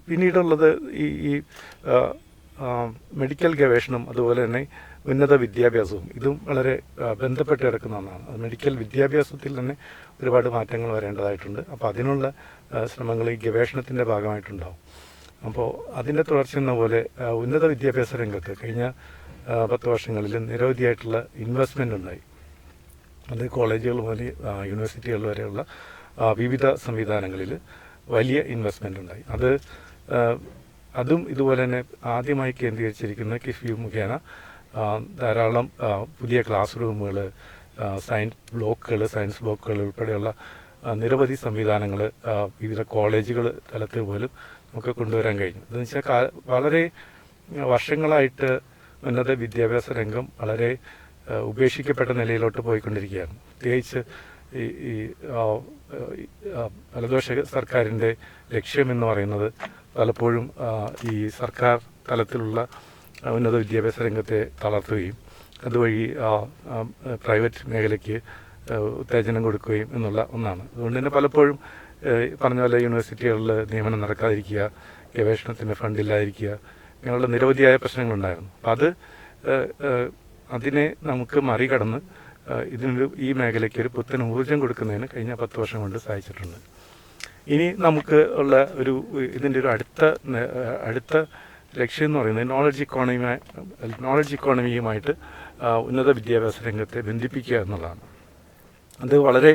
പിന്നീടുള്ളത് ഈ മെഡിക്കൽ ഗവേഷണം അതുപോലെ തന്നെ ഉന്നത വിദ്യാഭ്യാസവും ഇതും വളരെ ബന്ധപ്പെട്ട് കിടക്കുന്ന ഒന്നാണ്. മെഡിക്കൽ വിദ്യാഭ്യാസത്തിൽ തന്നെ ഒരുപാട് മാറ്റങ്ങൾ വരേണ്ടതായിട്ടുണ്ട്. അപ്പോൾ അതിനുള്ള ശ്രമങ്ങൾ ഈ ഗവേഷണത്തിൻ്റെ ഭാഗമായിട്ടുണ്ടാവും. അപ്പോൾ അതിൻ്റെ തുടർച്ചയെന്ന പോലെ ഉന്നത വിദ്യാഭ്യാസ രംഗത്ത് കഴിഞ്ഞ 10 വർഷങ്ങളിൽ നിരവധിയായിട്ടുള്ള ഇൻവെസ്റ്റ്മെൻ്റ് ഉണ്ടായി. അത് കോളേജുകൾ മുതൽ യൂണിവേഴ്സിറ്റികൾ വരെയുള്ള വിവിധ സംവിധാനങ്ങളിൽ വലിയ ഇൻവെസ്റ്റ്മെൻ്റ് ഉണ്ടായി. അതും ഇതുപോലെ തന്നെ ആദ്യമായി കേന്ദ്രീകരിച്ചിരിക്കുന്ന കിഫ്ബി മുഖേന ധാരാളം പുതിയ ക്ലാസ് റൂമുകൾ, സയൻസ് ബ്ലോക്കുകൾ ഉൾപ്പെടെയുള്ള നിരവധി സംവിധാനങ്ങൾ വിവിധ കോളേജുകൾ തലത്തിൽ പോലും നമുക്ക് കൊണ്ടുവരാൻ കഴിഞ്ഞു. എന്ന് വെച്ചാൽ വളരെ വർഷങ്ങളായിട്ട് ഉന്നത വിദ്യാഭ്യാസ രംഗം വളരെ ഉപേക്ഷിക്കപ്പെട്ട നിലയിലോട്ട് പോയിക്കൊണ്ടിരിക്കുകയാണ്. പ്രത്യേകിച്ച് ഈ വലതുപക്ഷ സർക്കാരിൻ്റെ ലക്ഷ്യമെന്ന് പറയുന്നത് പലപ്പോഴും ഈ സർക്കാർ തലത്തിലുള്ള ഉന്നത വിദ്യാഭ്യാസ രംഗത്തെ തളർത്തുകയും അതുവഴി പ്രൈവറ്റ് മേഖലയ്ക്ക് ഉത്തേജനം കൊടുക്കുകയും എന്നുള്ള ഒന്നാണ്. അതുകൊണ്ട് തന്നെ പലപ്പോഴും പറഞ്ഞ പോലെ യൂണിവേഴ്സിറ്റികളിൽ നിയമനം നടക്കാതിരിക്കുക, ഗവേഷണത്തിന് ഫണ്ടില്ലാതിരിക്കുക, ഇങ്ങനെയുള്ള നിരവധിയായ പ്രശ്നങ്ങളുണ്ടായിരുന്നു. അപ്പം അതിനെ നമുക്ക് മറികടന്ന് ഈ മേഖലയ്ക്ക് ഒരു പുത്തൻ ഊർജ്ജം കൊടുക്കുന്നതിന് കഴിഞ്ഞ 10 വർഷം കൊണ്ട് സാധിച്ചിട്ടുണ്ട്. ഇനി നമുക്ക് ഉള്ള ഇതിൻ്റെ ഒരു അടുത്ത ലക്ഷ്യം എന്ന് പറയുന്നത് നോളജ് ഇക്കോണമിയുമായിട്ട് ഉന്നത വിദ്യാഭ്യാസ രംഗത്തെ ബന്ധിപ്പിക്കുക എന്നുള്ളതാണ്. അത് വളരെ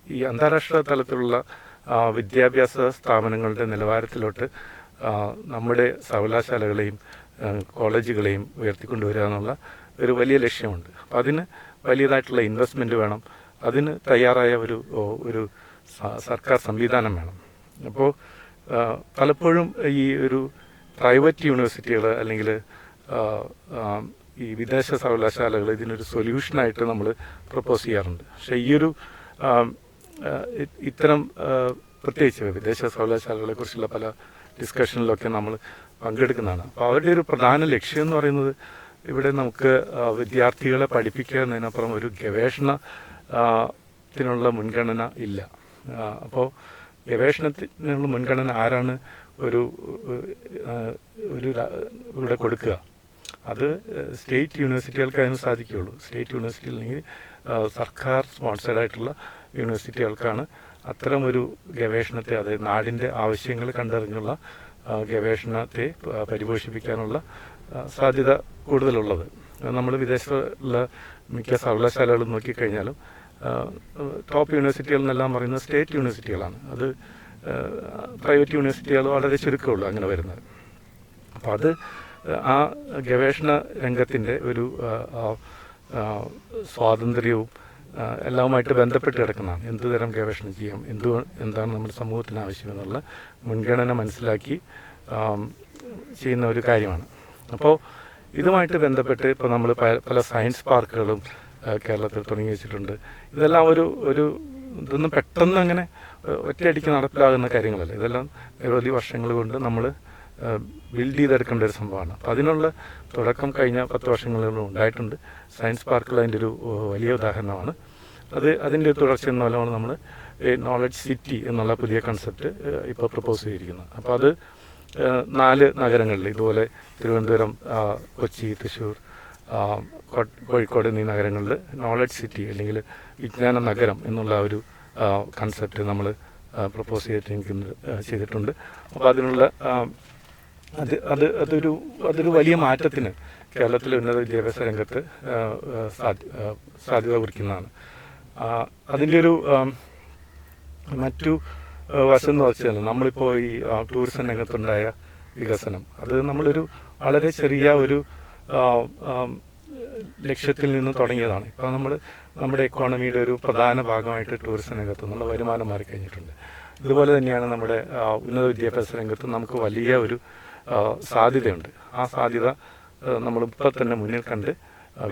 ഈ അന്താരാഷ്ട്ര തലത്തിലുള്ള വിദ്യാഭ്യാസ സ്ഥാപനങ്ങളുടെ നിലവാരത്തിലോട്ട് നമ്മുടെ സർവകലാശാലകളെയും കോളേജുകളെയും ഉയർത്തിക്കൊണ്ടുവരിക എന്നുള്ള ഒരു വലിയ ലക്ഷ്യമുണ്ട്. അപ്പം അതിന് വലിയതായിട്ടുള്ള ഇൻവെസ്റ്റ്മെൻറ്റ് വേണം. അതിന് തയ്യാറായ ഒരു സർക്കാർ സംവിധാനം വേണം. അപ്പോൾ പലപ്പോഴും ഈ പ്രൈവറ്റ് യൂണിവേഴ്സിറ്റികൾ അല്ലെങ്കിൽ ഈ വിദേശ സർവകലാശാലകൾ ഇതിനൊരു സൊല്യൂഷനായിട്ട് നമ്മൾ പ്രപ്പോസ് ചെയ്യാറുണ്ട്. പക്ഷേ ഇത്തരം പ്രത്യേകിച്ച് വിദേശ സർവകലാശാലകളെ കുറിച്ചുള്ള പല ഡിസ്കഷനിലൊക്കെ നമ്മൾ പങ്കെടുക്കുന്നതാണ്. അപ്പോൾ അവരുടെ ഒരു പ്രധാന ലക്ഷ്യം എന്ന് പറയുന്നത് ഇവിടെ നമുക്ക് വിദ്യാർത്ഥികളെ പഠിപ്പിക്കുക എന്നതിനപ്പുറം ഒരു ഗവേഷണത്തിനുള്ള മുൻഗണന ഇല്ല. അപ്പോൾ ഗവേഷണത്തിനുള്ള മുൻഗണന ആരാണ് ഇവിടെ കൊടുക്കുക? അത് സ്റ്റേറ്റ് യൂണിവേഴ്സിറ്റികൾക്ക് അതിന് സാധിക്കുകയുള്ളൂ. സ്റ്റേറ്റ് യൂണിവേഴ്സിറ്റി അല്ലെങ്കിൽ സർക്കാർ സ്പോൺസേഡായിട്ടുള്ള യൂണിവേഴ്സിറ്റികൾക്കാണ് അത്തരമൊരു ഗവേഷണത്തെ, അതായത് നാടിൻ്റെ ആവശ്യങ്ങൾ കണ്ടറിഞ്ഞുള്ള ഗവേഷണത്തെ പരിപോഷിപ്പിക്കാനുള്ള സാധ്യത കൂടുതലുള്ളത്. നമ്മൾ വിദേശത്തുള്ള മിക്ക സർവകലാശാലകളും നോക്കിക്കഴിഞ്ഞാലും ടോപ്പ് യൂണിവേഴ്സിറ്റികൾ എന്നെല്ലാം പറയുന്നത് സ്റ്റേറ്റ് യൂണിവേഴ്സിറ്റികളാണ്. അത് പ്രൈവറ്റ് യൂണിവേഴ്സിറ്റികൾ വളരെ ചുരുക്കമുള്ളൂ അങ്ങനെ വരുന്നത്. അപ്പോൾ അത് ആ ഗവേഷണ രംഗത്തിൻ്റെ ഒരു സ്വാതന്ത്ര്യവും എല്ലാവുമായിട്ട് ബന്ധപ്പെട്ട് കിടക്കുന്നതാണ്. എന്ത് തരം ഗവേഷണം ചെയ്യാം, എന്താണ് നമ്മുടെ സമൂഹത്തിന് ആവശ്യമെന്നുള്ള മുൻഗണന മനസ്സിലാക്കി ചെയ്യുന്ന ഒരു കാര്യമാണ്. അപ്പോൾ ഇതുമായിട്ട് ബന്ധപ്പെട്ട് ഇപ്പോൾ നമ്മൾ പല സയൻസ് പാർക്കുകളും കേരളത്തിൽ തുടങ്ങി വെച്ചിട്ടുണ്ട്. ഇതെല്ലാം ഇതൊന്നും പെട്ടെന്ന് അങ്ങനെ ഒറ്റയടിക്ക് നടപ്പിലാകുന്ന കാര്യങ്ങളല്ല. ഇതെല്ലാം നിരവധി വർഷങ്ങൾ കൊണ്ട് നമ്മൾ ബിൽഡ് ചെയ്തെടുക്കേണ്ട ഒരു സംഭവമാണ്. അപ്പോൾ അതിനുള്ള തുടക്കം കഴിഞ്ഞ 10 വർഷങ്ങളിലും ഉണ്ടായിട്ടുണ്ട്. സയൻസ് പാർക്കുകൾ അതിൻ്റെ ഒരു വലിയ ഉദാഹരണമാണ്. അതിൻ്റെ തുടർച്ച എന്ന പോലെയാണ് നമ്മൾ നോളജ് സിറ്റി എന്നുള്ള പുതിയ കൺസെപ്റ്റ് ഇപ്പോൾ പ്രപ്പോസ് ചെയ്തിരിക്കുന്നത്. അപ്പോൾ അത് 4 നഗരങ്ങളിൽ ഇതുപോലെ തിരുവനന്തപുരം, കൊച്ചി, തൃശ്ശൂർ, കോഴിക്കോട് എന്നീ നഗരങ്ങളിൽ നോളജ് സിറ്റി അല്ലെങ്കിൽ വിജ്ഞാന നഗരം എന്നുള്ള ഒരു കൺസെപ്റ്റ് നമ്മൾ പ്രപ്പോസ് ചെയ്തിട്ടുണ്ട്. അപ്പോൾ അതിനുള്ള അതൊരു വലിയ മാറ്റത്തിന് കേരളത്തിലെ ഉന്നത വിദ്യാഭ്യാസ രംഗത്ത് സാധ്യത കുറിക്കുന്നതാണ്. അതിൻ്റെ മറ്റു വശം എന്ന് വെച്ചാൽ നമ്മളിപ്പോൾ ഈ ടൂറിസം രംഗത്തുണ്ടായ വികസനം അത് നമ്മളൊരു വളരെ ചെറിയ ലക്ഷ്യത്തിൽ നിന്ന് തുടങ്ങിയതാണ്. ഇപ്പോൾ നമ്മുടെ എക്കോണമിയുടെ ഒരു പ്രധാന ഭാഗമായിട്ട് ടൂറിസം രംഗത്ത് നിന്നുള്ള വരുമാനം മാറിക്കഴിഞ്ഞിട്ടുണ്ട്. ഇതുപോലെ തന്നെയാണ് നമ്മുടെ ഉന്നത വിദ്യാഭ്യാസ രംഗത്ത് നമുക്ക് വലിയ ഒരു സാധ്യതയുണ്ട്. ആ സാധ്യത നമ്മളിപ്പോൾ തന്നെ മുന്നിൽ കണ്ട്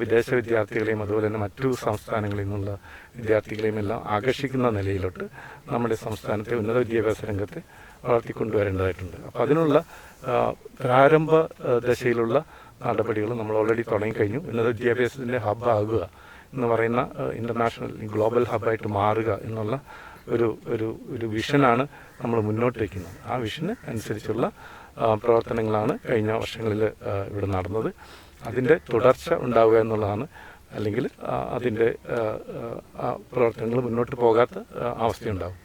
വിദേശ വിദ്യാർത്ഥികളെയും അതുപോലെ തന്നെ മറ്റു സംസ്ഥാനങ്ങളിൽ നിന്നുള്ള വിദ്യാർത്ഥികളെയും എല്ലാം ആകർഷിക്കുന്ന നിലയിലോട്ട് നമ്മുടെ സംസ്ഥാനത്തെ ഉന്നത വിദ്യാഭ്യാസ രംഗത്തെ വളർത്തിക്കൊണ്ടുവരേണ്ടതായിട്ടുണ്ട്. അപ്പോൾ അതിനുള്ള പ്രാരംഭ ദശയിലുള്ള നടപടികൾ നമ്മൾ ഓൾറെഡി തുടങ്ങിക്കഴിഞ്ഞു. ഉന്നത വിദ്യാഭ്യാസത്തിൻ്റെ ഹബ്ബാകുക എന്ന് പറയുന്ന ഇൻ്റർനാഷണൽ ഗ്ലോബൽ ഹബ്ബായിട്ട് മാറുക എന്നുള്ള ഒരു ഒരു ഒരു വിഷനാണ് നമ്മൾ മുന്നോട്ട് വയ്ക്കുന്നത്. ആ വിഷന് അനുസരിച്ചുള്ള പ്രവർത്തനങ്ങളാണ് കഴിഞ്ഞ വർഷങ്ങളിൽ ഇവിടെ നടന്നത്. അതിൻ്റെ തുടർച്ച ഉണ്ടാവുക എന്നുള്ളതാണ്, അല്ലെങ്കിൽ അതിൻ്റെ പ്രവർത്തനങ്ങൾ മുന്നോട്ട് പോകാത്ത അവസ്ഥയുണ്ടാകും.